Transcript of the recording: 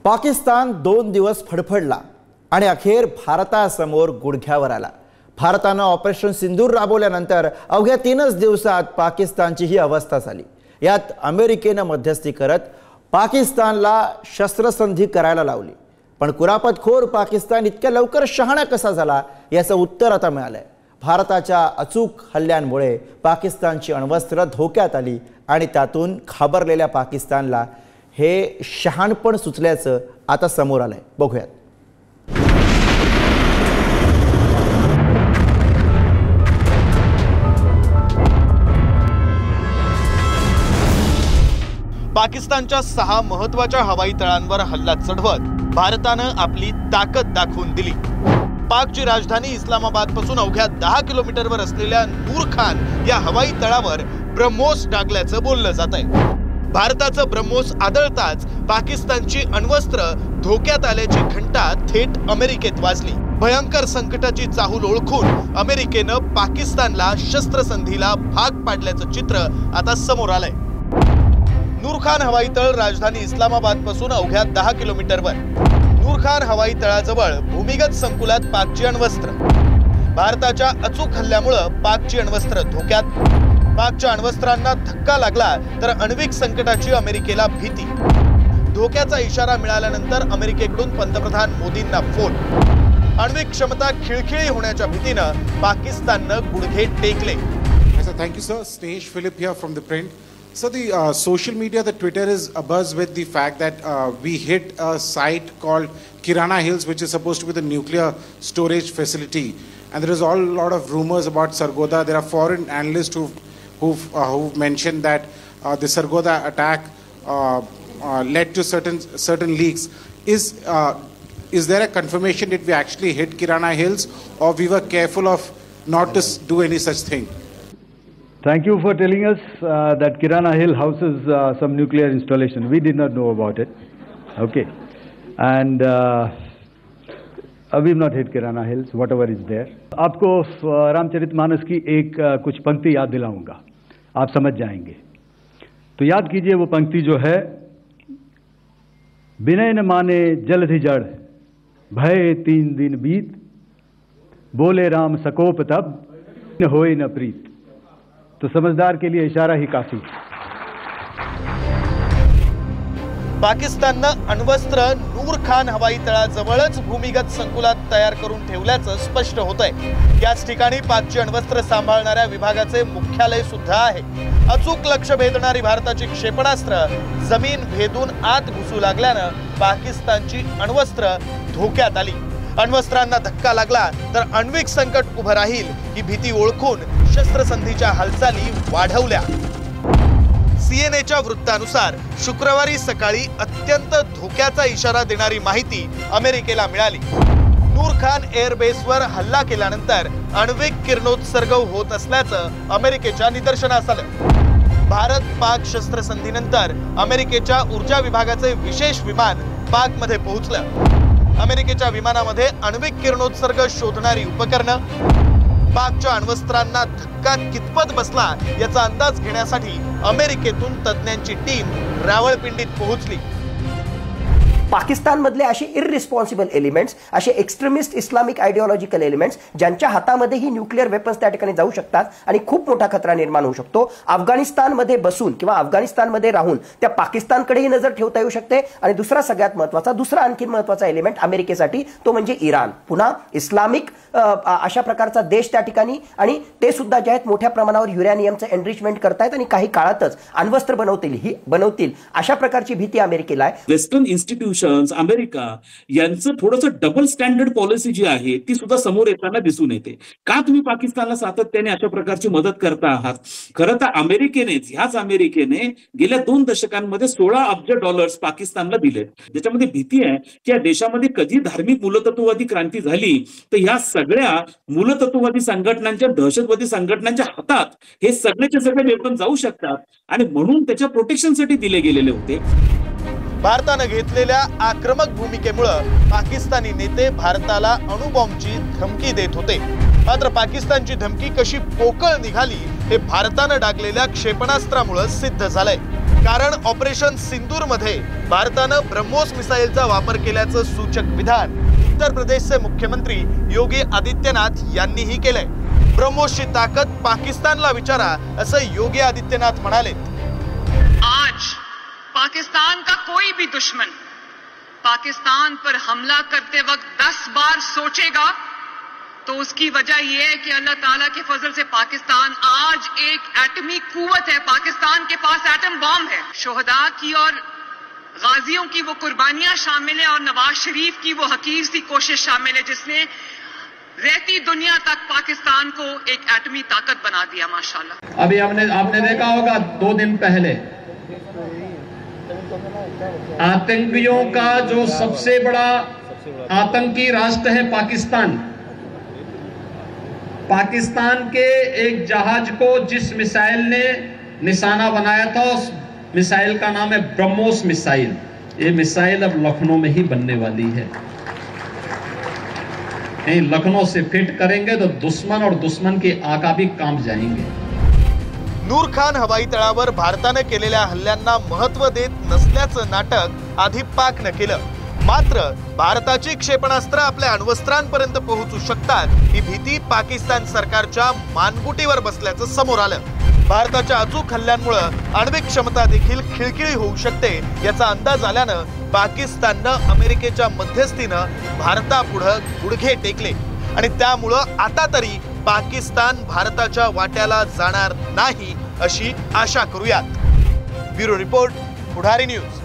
पाकिस्तान 2 दिवस फडफडला आणि अखेर भारतासमोर गुडघ्यावर आला। भारताने ऑपरेशन सिंदूर राबवल्यानंतर अवघ्या 3च दिवसात पाकिस्तानची ही अवस्था झाली। यात अमेरिकेने मध्यस्थी करत पाकिस्तानला शस्त्रसंधी करायला लावली, पण कुरापतखोर पाकिस्तान इतक्या लवकर शहाणा कसा झाला याचं उत्तर आता मिळालंय। भारताच्या अचूक हल्ल्यांमुळे पाकिस्तानची अण्वस्त्र धोक्यात आली आणि त्यातून घाबरलेल्या पाकिस्तानला हे शहाणपण सुचल्याचं आता समोर आलंय। बघूयात। पाकिस्तानच्या 6 महत्त्वाच्या हवाई तळांवर हल्ला चढवत भारतानं आपली ताकद दाखवून दिली। पाकची राजधानी इस्लामाबाद पासून अवघ्या 10 किलोमीटरवर असलेल्या नूर खान या हवाई तळावर ब्रह्मोस डागल्याचं बोललं जातंय। भारताचं ब्रह्मोस आदळताच पाकिस्तानची अण्वस्त्र धोक्यात आल्याची घंटा थेट अमेरिकेत वाजली। भयंकर संकटाची चाहूल ओळखून अमेरिकेनं पाकिस्तानला शस्त्रसंधीला भाग पाडल्याचं चित्र आता समोर आलंय। नूर खान हवाई तळ राजधानी इस्लामाबाद पासून अवघ्या 10 किलोमीटरवर। नूर खान हवाई तळाजवळ भूमिगत संकुलात पाकची अण्वस्त्र। भारताच्या अचूक हल्ल्यामुळे पाकची अण्वस्त्र धोक्यात। पाकच्या अण्वस्त्रांना धक्का लागला तर आण्विक संकटाची अमेरिकेला भीती। धोक्याचा इशारा मिळाल्यानंतर अमेरिकेकडून पंतप्रधान मोदींना फोन। आण्विक क्षमता खिळखिळी होण्याच्या भीतीनं पाकिस्ताननं गुडघे टेकले। Thank you, sir. Snesh Philip here from the print. So the social media, the Twitter is abuzz with the fact that we hit a site called Kirana Hills, which is supposed to be the nuclear storage facility, and there is a lot of rumors about Sargodha. There are foreign analysts who've mentioned that the Sargodha attack led to certain leaks. Is there a confirmation that we actually hit Kirana Hills, or we were careful of not to do any such thing? Thank you for telling us that Kirana Hill houses some nuclear installation. We did not know about it. Okay. And we've not hit Kirana Hills, whatever is there. आपको रामचरितमानस की एक कुछ पंक्ति याद दिलाऊंगा, आप समझ जाएंगे। तो याद कीजिए वो पंक्ति जो है, विनय न माने जलधि जड़, भय 3 दिन बीत, बोले राम सकोप तब, न होए न प्रीत। तो समझदार के लिए इशारा ही काफी। पाकिस्ताननं अण्वस्त्र नूर खान हवाई तळाजवळच भूमिगत संकुलात तयार करून ठेवल्याचं स्पष्ट होतंय। याच ठिकाणी पाकची अण्वस्त्र सांभाळणाऱ्या विभागाचे मुख्यालय सुद्धा आहे। अचूक लक्ष भेदणारी भारताची क्षेपणास्त्र जमीन भेदून आत घुसू लागल्यानं पाकिस्तानची अण्वस्त्र धोक्यात आली। अण्वस्त्रांना धक्का लागला तर आण्विक संकट उभं राहील ही भीती ओळखून शस्त्रसंधीच्या हालचाली वाढवल्या। सीएनएच्या वृत्तानुसार शुक्रवारी सकाळी अत्यंत धोक्याचा इशारा देणारी माहिती अमेरिकेला मिळाली। नूर खान एअरबेसवर हल्ला केल्यानंतर आण्विक किरणोत्सर्ग होत असल्याचं अमेरिकेच्या निदर्शनास आलं। भारत पाक शस्त्रसंधीनंतर अमेरिकेच्या ऊर्जा विभागाचे विशेष विमान पाकमध्ये पोहोचलं। अमेरिकेच्या विमानामध्ये आण्विक किरणोत्सर्ग शोधणारी उपकरणं, पाकच्या अण्वस्त्रांना धक्का कितपत बसला याचा अंदाज घेण्यासाठी अमेरिकेतून तज्ञांची टीम रावळपिंडीत पोहोचली। पाकिस्तानमधले असे इररिस्पॉन्सिबल एलिमेंट्स, असे एक्स्ट्रीमिस्ट इस्लामिक आयडिओलॉजिकल एलिमेंट्स ज्यांच्या हातामध्ये ही न्यूक्लिअर वेपन्स त्या ठिकाणी जाऊ शकतात आणि खूप मोठा खतरा निर्माण होऊ शकतो। अफगाणिस्तानमध्ये बसून किंवा अफगाणिस्तानमध्ये राहून त्या पाकिस्तानकडेही नजर ठेवता येऊ शकते। आणि दुसरा सगळ्यात महत्त्वाचा, दुसरा आणखी महत्त्वाचा एलिमेंट अमेरिकेसाठी तो म्हणजे इराण। पुन्हा इस्लामिक अशा प्रकारचा देश त्या ठिकाणी, आणि ते सुद्धा जे आहेत मोठ्या प्रमाणावर युरेनियमचं एनरिचमेंट करतायत आणि काही काळातच अण्वस्त्र बनवतील अशा प्रकारची भीती अमेरिकेला आहे। वेस्टर्न इन्स्टिट्यूशन्स अमेरिका यांचं थोडंसं डबल स्टँडर्ड पॉलिसी जी आहे ती सुद्धा समोर येताना दिसून येते। का तुम्ही पाकिस्तानला सातत्याने अशा प्रकारची मदत करता आहात? खरं तर ह्याच अमेरिकेने गेल्या 2 दशकांमध्ये $16 अब्ज पाकिस्तानला दिले। ज्याच्यामध्ये भीती आहे की या देशामध्ये कधी धार्मिक मूलतत्ववादी क्रांती झाली तर ह्या सगळ्या मूलतत्ववादी संघटनांच्या, दहशतवादी संघटनांच्या हातात हे सगळेचे सगळे वेपन जाऊ शकतात आणि म्हणून त्याच्या प्रोटेक्शनसाठी दिले गेलेले होते। भारतानं घेतलेल्या आक्रमक भूमिकेमुळे पाकिस्तानी नेते भारताला अणुबॉम्बची धमकी देत होते। मात्र पाकिस्तानची धमकी कशी पोकळ निघाली हे भारतानं डागलेल्या क्षेपणास्त्रामुळे सिद्ध झालंय। कारण ऑपरेशन सिंदूर मध्ये भारतानं ब्रह्मोस मिसाईलचा वापर केल्याचं सूचक विधान उत्तर प्रदेशचे मुख्यमंत्री योगी आदित्यनाथ यांनीही केलंय। ब्रह्मोसची ताकद पाकिस्तानला विचारा असं योगी आदित्यनाथ म्हणाले। आज पाकिस्तान का कोई भी दुश्मन पाकिस्तान पर हमला करते वक्त 10 बार सोचेगा तो उसकी वजह यह है कि अल्लाह ताला के फजल से पाकिस्तान आज एक एटमी कुव्वत है। पाकिस्तान के पास एटम बॉम्ब है। शोहदा की और गाजियों की वो कुर्बानियां शामिल है और नवाज शरीफ की वो हकीर सी कोशिश शामिल है जिसने रहती दुनिया तक पाकिस्तान को एक एटमी ताकत बना दिया माशाल्लाह। अभी आपने देखा होगा 2 दिन पहले आतंकियों का जो सबसे बड़ा आतंकी राष्ट्र है पाकिस्तान के एक जहाज को जिस मिसाइल ने निशाना बनाया था उस मिसाइल का नाम है ब्रह्मोस मिसाइल। ये मिसाइल अब लखनऊ में ही बनने वाली है। लखनऊ से फिट करेंगे तो दुश्मन और दुश्मन के आका भी कांप जाएंगे। नूर खान हवाई तळावर भारताने केलेल्या हल्ल्यांना महत्त्व देत नसल्याचं नाटक आधी पाकनं केलं। मात्र भारताची क्षेपणास्त्र आपल्या अण्वस्त्रांपर्यंत पोहोचू शकतात ही भीती पाकिस्तान सरकारच्या मानगुटीवर बसल्याचं समोर आलं। भारताच्या अचूक हल्ल्यांमुळे आण्विक क्षमता देखील खिळखिळी होऊ शकते याचा अंदाज आल्यानं पाकिस्ताननं अमेरिकेच्या मध्यस्थीनं भारतापुढे गुडघे टेकले आणि त्यामुळे आता तरी पाकिस्तान भारताच्या वाट्याला जाणार नाही अशी आशा करूयात। ब्युरो रिपोर्ट, पुढारी न्यूज।